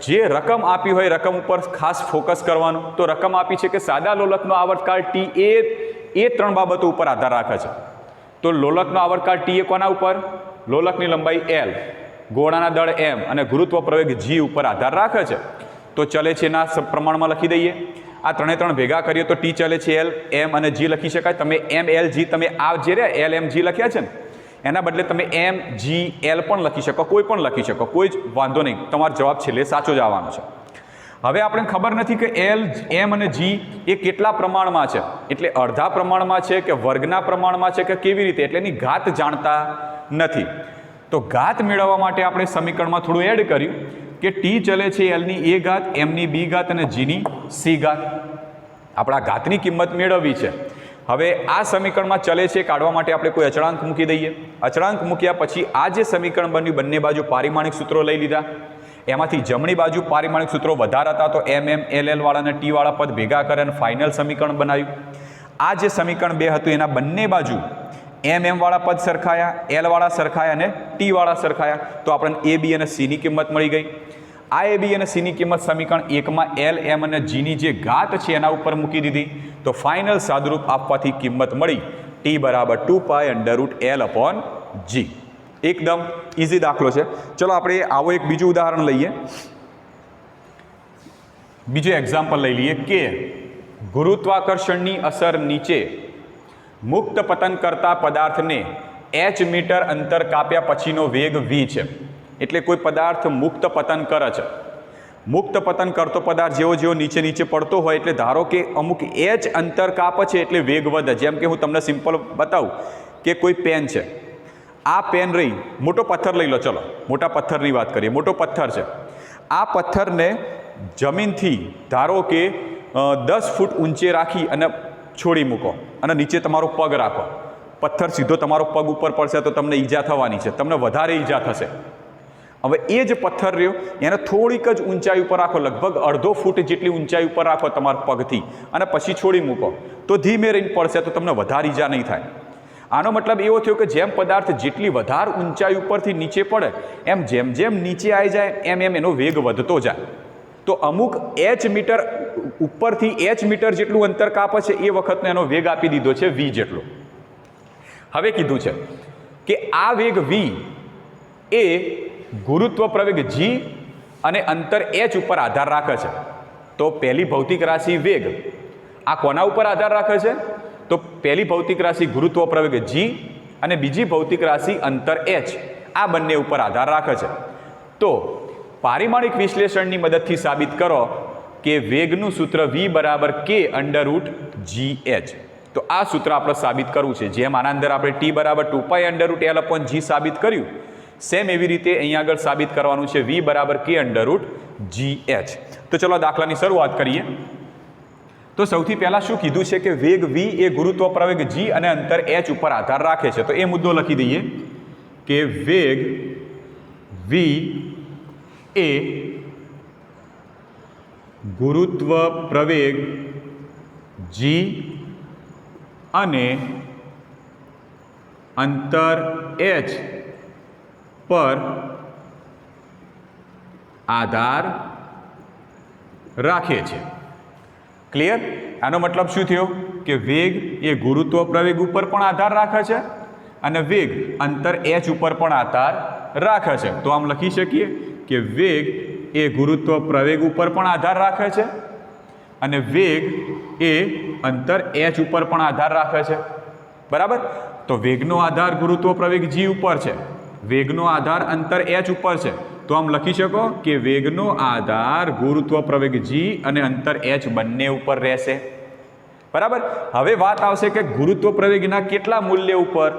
જે રકમ આપી હોય રકમ ઉપર ખાસ ફોકસ કરવાનું. તો રકમ આપી છે કે સાદા લોલકનો આવર્તકાળ ટી એ 3 બાબતો ઉપર આધાર રાખે છે. તો લોલકનો આવર્તકાળ ટી એ કોના ઉપર? લોલકની લંબાઈ L, ગોળાના દળ m અને ગુરુત્વ પ્રવેગ g ઉપર આધાર રાખે છે. તો ચલે છે એના પ્રમાણમાં લખી દઈએ. આ ત્રણે ત્રણ ભેગા કરીએ તો t ચલે છે l, m અને g લખી શકાય. તમે m l g તમે આ જે રહ્યા l m g લખ્યા છે ને એના બદલે તમે m g l પણ લખી શકો, કોઈ પણ લખી શકો, કોઈ જ વાંધો નહીં. તમારો જવાબ છેલ્લે સાચો જ આવવાનો છે. હવે આપણે ખબર નથી કે l, m અને g એ કેટલા પ્રમાણમાં છે, એટલે અડધા પ્રમાણમાં છે કે વર્ગના પ્રમાણમાં છે કે કેવી રીતે, એટલે એની ઘાત જાણતા નથી. તો ઘાત મેળવવા માટે આપણે સમીકરણમાં થોડું એડ કર્યું કે t ચલે છે l ની a ઘાત, m ની b ઘાત અને g ની c ઘાત. આપણા ઘાતની કિંમત મેળવવી છે. હવે આ સમીકરણમાં ચલે છે કાઢવા માટે આપણે કોઈ અચળાંક મૂકી દઈએ. અચળાંક મૂક્યા પછી આ જે સમીકરણ બન્યું બંને બાજુ પારિમાણિક સૂત્રો લઈ લીધા. એમાંથી જમણી બાજુ પારિમાણિક સૂત્રો વધારે હતા તો m m l l વાળા અને t વાળા પદ ભેગા કરે અને ફાઇનલ સમીકરણ બનાવ્યું. આ જે સમીકરણ 2 હતું એના બંને બાજુ m m વાળા પદ સરખાયા, l વાળા સરખાયા અને t વાળા સરખાયા. તો આપણને a b અને c ની કિંમત મળી ગઈ. આ a b અને c ની કિંમત સમીકરણ 1 માં l m અને g ની જે ઘાત છે એના ઉપર મૂકી દીધી. તો ફાઇનલ સાદુરૂપ આપવાથી કિંમત મળી t બરાબર 2π√l/g. એકદમ ઇઝી દાખલો છે. ચલો આપણે આવો એક બીજું ઉદાહરણ લઈએ, બીજું એક્ઝામ્પલ લઈ લઈએ કે ગુરુત્વાકર્ષણની અસર નીચે મુક્ત પતન કરતા પદાર્થને h મીટર અંતર કાપ્યા પછીનો વેગ v છે. એટલે કોઈ પદાર્થ મુક્ત પતન કરે છે. મુક્ત પતન કરતો પદાર્થ જેવો જેવો નીચે નીચે પડતો હોય એટલે ધારો કે અમુક h અંતર કાપે છે એટલે વેગ વધે. જેમ કે હું તમને સિમ્પલ બતાવું કે કોઈ પેન છે, આ પેન રહી, મોટો પથ્થર લઈ લો, ચલો મોટા પથ્થરની વાત કરીએ. મોટો પથ્થર છે, આ પથ્થરને જમીનથી ધારો કે 10 ફૂટ ઊંચે રાખી અને છોડી મૂકો અને નીચે તમારો પગ રાખો. પથ્થર સીધો તમારો પગ ઉપર પડશે તો તમને ઈજા થવાની છે, તમને વધારે ઈજા થશે. હવે એ જ પથ્થર રહ્યો એને થોડીક જ ઊંચાઈ ઉપર રાખો, લગભગ અડધો ફૂટ જેટલી ઊંચાઈ ઉપર રાખો તમારા પગથી અને પછી છોડી મૂકો તો ધીમે રહીને પડશે તો તમને વધારે ઈજા નહીં થાય. આનો મતલબ એવો થયો કે જેમ પદાર્થ જેટલી વધારે ઊંચાઈ ઉપરથી નીચે પડે એમ જેમ જેમ નીચે આવી જાય એમ એમ એનો વેગ વધતો જાય. તો અમુક h મીટર ઉપરથી h મીટર જેટલું અંતર કાપે છે એ વખતનો એનો વેગ આપી દીધો છે v જેટલો. હવે કીધું છે કે આ વેગ v એ ગુરુત્વ પ્રવેગ g અને અંતર h ઉપર આધાર રાખે છે. તો પહેલી ભૌતિક રાશિ વેગ આ કોના ઉપર આધાર રાખે છે? તો પહેલી ભૌતિક રાશિ ગુરુત્વ પ્રવેગ g અને બીજી ભૌતિક રાશિ અંતર h, આ બંને ઉપર આધાર રાખે છે. તો પારિમાણિક વિશ્લેષણની મદદથી સાબિત કરો કે વેગનું સૂત્ર v બરાબર k√gh. તો આ સૂત્ર આપણે સાબિત કરવું છે. જેમ આના અંદર આપણે t બરાબર 2π√l/g સાબિત કર્યું, સેમ એવી રીતે અહીંયા આગળ સાબિત કરવાનું છે v બરાબર k√gh. તો ચલો દાખલાની શરૂઆત કરીએ. તો સૌથી પહેલાં શું કીધું છે કે વેગ v એ ગુરુત્વ પ્રવેગ g અને અંતર h ઉપર આધાર રાખે છે. તો એ મુદ્દો લખી દઈએ કે વેગ v એ ગુરુત્વ પ્રવેગ g અને અંતર h પર આધાર રાખે છે. ક્લિયર? આનો મતલબ શું થયો કે વેગ એ ગુરુત્વ પ્રવેગ ઉપર પણ આધાર રાખે છે અને વેગ અંતર h ઉપર પણ આધાર રાખે છે. તો આમ લખી શકીએ કે વેગ એ ગુરુત્વ પ્રવેગ ઉપર પણ આધાર રાખે છે અને વેગ એ અંતર h ઉપર પણ આધાર રાખે છે. બરાબર? તો વેગનો આધાર ગુરુત્વ પ્રવેગ g ઉપર છે, વેગનો આધાર અંતર h ઉપર છે. તો આમ લખી શકો કે વેગનો આધાર ગુરુત્વ પ્રવેગ g અને અંતર h બંને ઉપર રહેશે. બરાબર? હવે વાત આવશે કે ગુરુત્વ પ્રવેગના કેટલા મૂલ્ય ઉપર,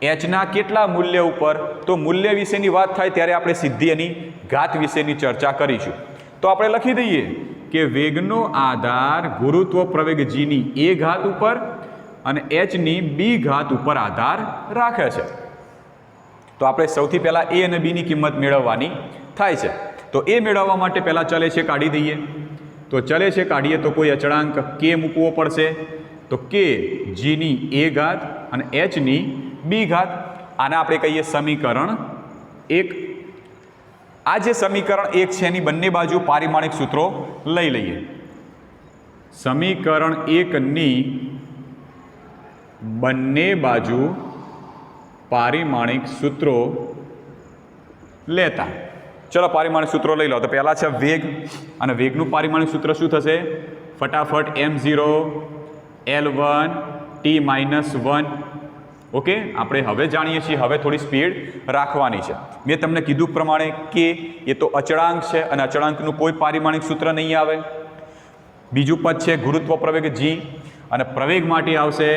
hના કેટલા મૂલ્ય ઉપર. તો મૂલ્ય વિશેની વાત થાય ત્યારે આપણે સીધી એની ઘાત વિશેની ચર્ચા કરીશું. તો આપણે લખી દઈએ કે વેગનો આધાર ગુરુત્વ પ્રવેગ g ની a ઘાત ઉપર અને h ની b ઘાત ઉપર આધાર રાખે છે. તો આપણે સૌથી પહેલાં a અને b ની કિંમત મેળવવાની થાય છે. તો એ મેળવવા માટે પહેલાં ચલે છે કાઢી દઈએ. તો ચલે છે કાઢીએ તો કોઈ અચળાંક k મૂકવો પડશે. તો k g ની a ઘાત અને h ની b ઘાત. આને આપણે કહીએ સમીકરણ 1. આ જે સમીકરણ 1 છે એની બંને બાજુ પારિમાણિક સૂત્રો લઈ લઈએ. સમીકરણ 1 ની બંને બાજુ પારિમાણિક સૂત્રો લેતા. ચલો પારિમાણિક સૂત્રો લઈ લો. તો પહેલાં છે વેગ, અને વેગનું પારિમાણિક સૂત્ર શું થશે? ફટાફટ m0 L1 t-1. ઓકે, આપણે હવે જાણીએ છીએ. હવે થોડી સ્પીડ રાખવાની છે. મેં તમને કીધું પ્રમાણે કે એ તો અચળાંક છે અને અચળાંકનું કોઈ પારિમાણિક સૂત્ર નહીં આવે. બીજું પદ છે ગુરુત્વ પ્રવેગ g, અને પ્રવેગ માટે આવશે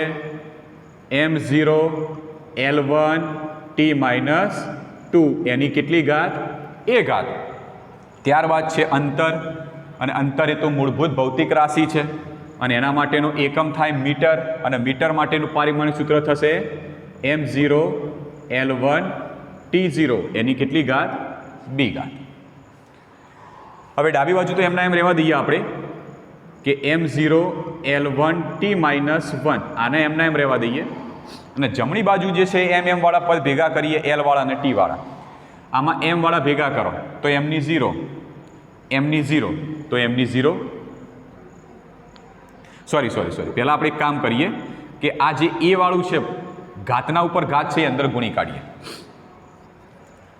m0 L1 t-2. એની કેટલી ઘાત? a ઘાત. ત્યારબાદ છે અંતર, અને અંતર એ તો મૂળભૂત ભૌતિક રાશિ છે અને એના માટેનો એકમ થાય મીટર, અને મીટર માટેનું પારિમાણિક સૂત્ર થશે m0 L1 t0. એની કેટલી ઘાત? b ઘાત. હવે ડાબી બાજુ તો એમના એમ રહેવા દઈએ આપણે કે m0 L1 t-1. આને એમના એમ રહેવા દઈએ, અને જમણી બાજુ જે છે એમ વાળા પદ ભેગા કરીએ, l વાળા અને t વાળા. આમાં m વાળા ભેગા કરો તો mની 0, mની 0, તો mની 0. સોરી પહેલાં આપણે એક કામ કરીએ કે આ જે a વાળું છે ઘાતના ઉપર ઘાત છે એ અંદર ગુણી કાઢીએ.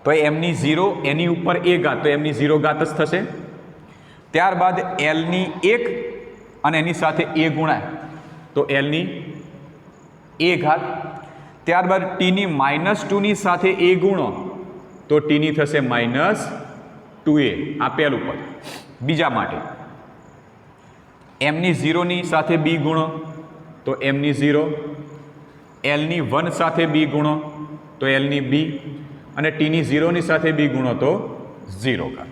તો mની 0, એની ઉપર a ઘાત, તો mની 0 ઘાત જ થશે. ત્યારબાદ lની 1 અને એની સાથે a ગુણાય તો lની a ઘાત. ત્યારબાદ tની -2ની સાથે a ગુણો તો tની થશે -2a. આ પહેલું પદ. બીજા માટે mની 0ની સાથે b ગુણો તો mની 0, lની 1 સાથે b ગુણો તો lની b, અને tની 0ની સાથે b ગુણો તો 0 ઘાત.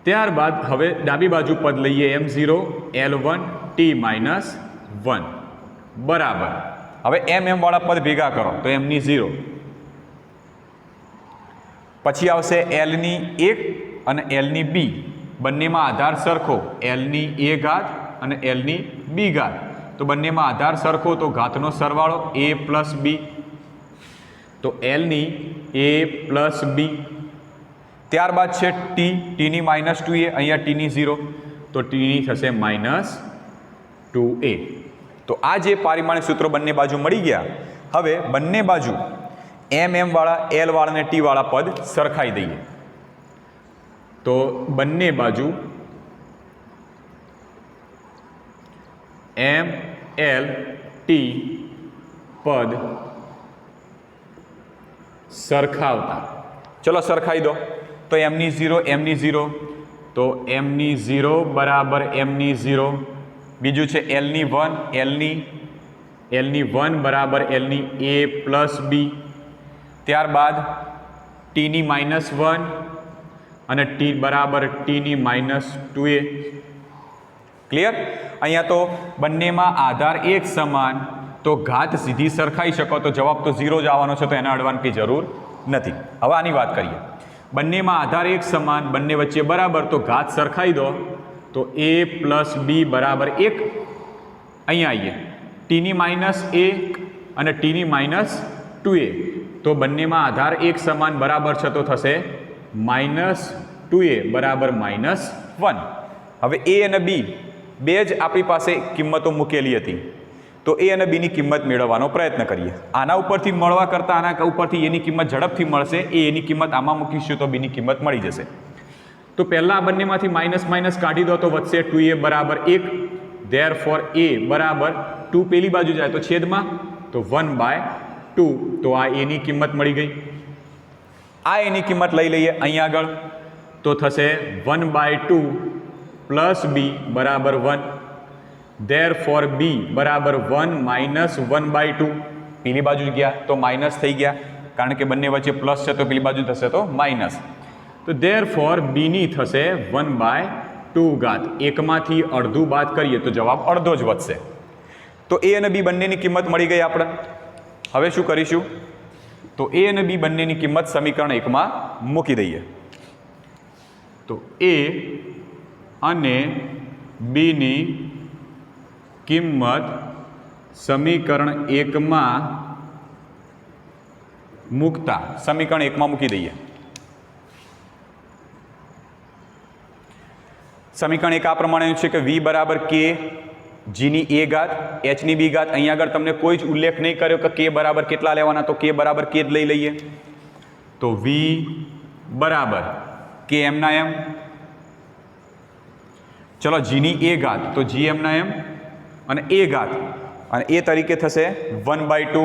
ત્યારબાદ હવે ડાબી બાજુ પદ લઈએ m0 L1 t-1 બરાબર. હવે m વાળા પદ ભેગા કરો તો mની 0, પછી આવશે lની 1 અને lની b. બંનેમાં આધાર સરખો, lની a ઘાત અને lની b ઘાત. તો બંનેમાં આધાર સરખો તો ઘાતનો સરવાળો a પ્લસ b, તો lની a પ્લસ b. ત્યારબાદ છે tની -2a, અહીંયા tની 0, તો tની થશે -2a. તો આ જે પારિમાણિક સૂત્રો બંને બાજુ મળી ગયા. હવે બંને બાજુ m વાળા, l વાળા અને t વાળા પદ સરખાઈ દઈએ. તો બંને બાજુ m l t પદ સરખાવતા. ચલો સરખાઈ દો. તો mની 0, mની 0, તો mની 0 બરાબર mની 0. બીજું છે lની 1, lની 1 બરાબર lની a પ્લસ b. ત્યારબાદ tની -1 અને t બરાબર tની -2a. ક્લિયર? અહીંયા તો બંનેમાં આધાર એક સમાન, તો ઘાત સીધી સરખાઈ શકો તો જવાબ તો 0 જ આવવાનો છે, તો એને અડવાની કંઈ જરૂર નથી. હવે આની વાત કરીએ. બંનેમાં આધાર એક સમાન, બંને વચ્ચે બરાબર, તો ઘાત સરખાઈ દો તો a પ્લસ b બરાબર 1. અહીંયા આવીએ tની -1 અને tની -2a, તો બંનેમાં આધાર એક સમાન બરાબર છે, તો થશે -2a બરાબર -1. હવે a અને b બે જ આપણી પાસે કિંમતો મૂકેલી હતી, તો a અને b ની કિંમત મેળવવાનો પ્રયત્ન કરીએ. આના ઉપરથી મળવા કરતાં આના ઉપરથી એની કિંમત ઝડપથી મળશે. એની કિંમત આમાં મૂકીશું તો બીની કિંમત મળી જશે. તો પહેલાં આ બંનેમાંથી માઇનસ કાઢી દો તો વધશે 2a બરાબર 1. ધેરફોર a બરાબર 2 પેલી બાજુ જાય તો છેદમાં, તો 1/2. તો આ એની કિંમત મળી ગઈ. આ એની કિંમત લઈ લઈએ અહીંયા આગળ, તો થશે 1/2 પ્લસ b બરાબર 1. ધેરફોર b બરાબર 1 - 1/2. પેલી બાજુ ગયા તો માઇનસ થઈ ગયા, કારણ કે બંને વચ્ચે પ્લસ છે તો પેલી બાજુ થશે તો માઇનસ. તો ધેરફોર બીની થશે 1/2 ઘાત. એકમાંથી અડધું બાદ કરીએ તો જવાબ અડધો જ વધશે. તો a અને b બંનેની કિંમત મળી ગઈ આપણે. હવે શું કરીશું? તો a અને b બંનેની કિંમત સમીકરણ 1 માં મૂકી દઈએ. તો a અને b ની કિંમત સમીકરણ 1 માં મૂકતા સમીકરણ 1 માં મૂકી દઈએ. સમીકરણ 1 આ પ્રમાણે છે કે v બરાબર k જીની a ઘાત hની b ઘાત. અહીંયા આગળ તમને કોઈ જ ઉલ્લેખ નહીં કર્યો કે k બરાબર કેટલા લેવાના, તો k બરાબર k જ લઈ લઈએ. તો વી બરાબર કે એમના એમ. ચલો જીની એ ઘાત તો જી એમના એમ અને એ ઘાત અને એ તરીકે થશે 1/2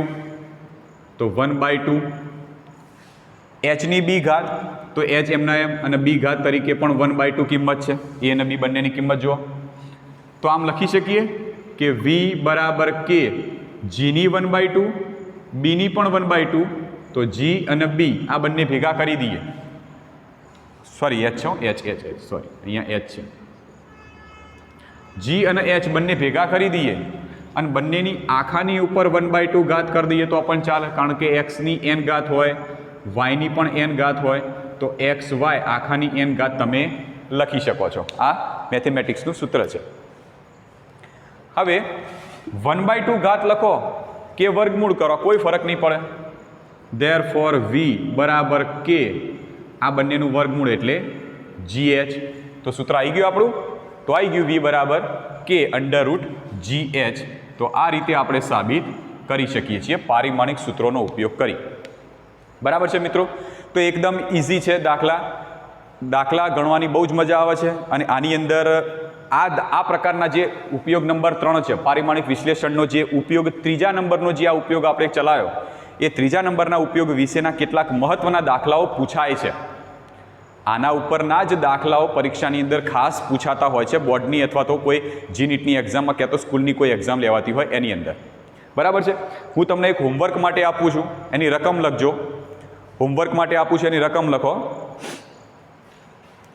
તો 1/2. એચની બી ઘાત તો એચ એમના એમ અને બી ઘાત તરીકે પણ 1/2 કિંમત છે. એ અને બી બંનેની કિંમત જુઓ તો આમ લખી શકીએ કે વી બરાબર કે જીની 1/2 બીની પણ 1/2 તો જી અને બી આ બંને ભેગા કરી દઈએ. સોરી એચ છે એચ સોરી અહીંયા એચ છે. જી અને એચ બંને ભેગા કરી દઈએ અને બંનેની આખાની ઉપર 1/2 ઘાત કરી દઈએ તો પણ ચાલે, કારણ કે એક્સની એન ઘાત હોય વાયની પણ એન ઘાત હોય તો એક્સ વાય આખાની એન ઘાત તમે લખી શકો છો. આ મેથેમેટિક્સનું સૂત્ર છે. હવે 1/2 ઘાત લખો કે વર્ગમૂળ કરો કોઈ ફરક નહીં પડે. ધેરફોર વી બરાબર કે આ બંનેનું વર્ગમૂળ એટલે GH. તો સૂત્ર આવી ગયું આપણું. તો આવી ગયું વી બરાબર કે √GH. તો આ રીતે આપણે સાબિત કરી શકીએ છીએ પારિમાણિક સૂત્રોનો ઉપયોગ કરી. બરાબર છે મિત્રો. તો એકદમ ઇઝી છે દાખલા ગણવાની બહુ જ મજા આવે છે. અને આની અંદર આ પ્રકારના જે ઉપયોગ નંબર 3 છે પારિમાણિક વિશ્લેષણનો જે ઉપયોગ ત્રીજા નંબરનો જે આ ઉપયોગ આપણે ચલાવ્યો એ ત્રીજા નંબરના ઉપયોગ વિશેના કેટલાક મહત્ત્વના દાખલાઓ પૂછાય છે. આના ઉપરના જ દાખલાઓ પરીક્ષાની અંદર ખાસ પૂછાતા હોય છે બોર્ડની અથવા તો કોઈ GNETની એક્ઝામમાં ક્યાં તો સ્કૂલની કોઈ એક્ઝામ લેવાતી હોય એની અંદર. બરાબર છે. હું તમને એક હોમવર્ક માટે આપું છું, એની રકમ લખજો. હોમવર્ક માટે આપું છું એની રકમ લખો.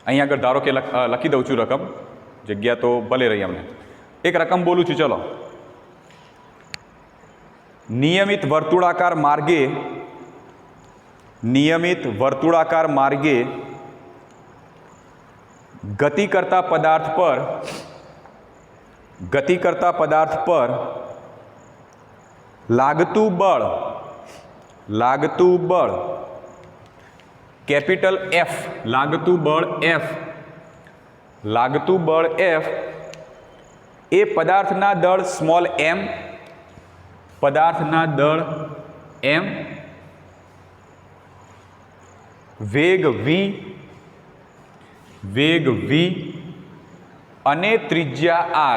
અહીંયા આગળ ધારો કે લખી દઉં છું રકમ, જગ્યા તો ભલે રહી અમને. એક રકમ બોલું છું ચલો. નિયમિત વર્તુળાકાર માર્ગે ગતિ કરતા પદાર્થ પર લાગતું બળ કેપિટલ F, લાગતું બળ F એ પદાર્થના દળ સ્મોલ m, પદાર્થના દળ m, વેગ v અને ત્રિજ્યા r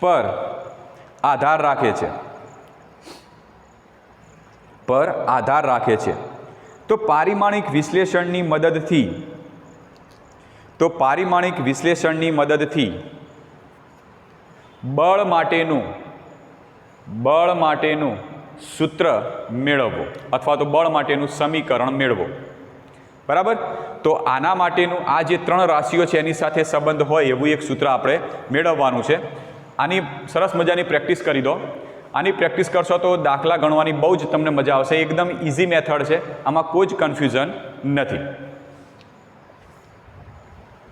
પર આધાર રાખે છે. તો પારિમાણિક વિશ્લેષણની મદદથી બળ માટેનું સૂત્ર મેળવવો અથવા તો બળ માટેનું સમીકરણ મેળવો. બરાબર. તો આના માટેનું આ જે 3 રાશિઓ છે એની સાથે સંબંધ હોય એવું એક સૂત્ર આપણે મેળવવાનું છે. આની સરસ મજાની પ્રેક્ટિસ કરી દો. આની પ્રેક્ટિસ કરશો તો દાખલા ગણવાની બહુ જ તમને મજા આવશે. એકદમ ઇઝી મેથડ છે, આમાં કોઈ જ કન્ફ્યુઝન નથી.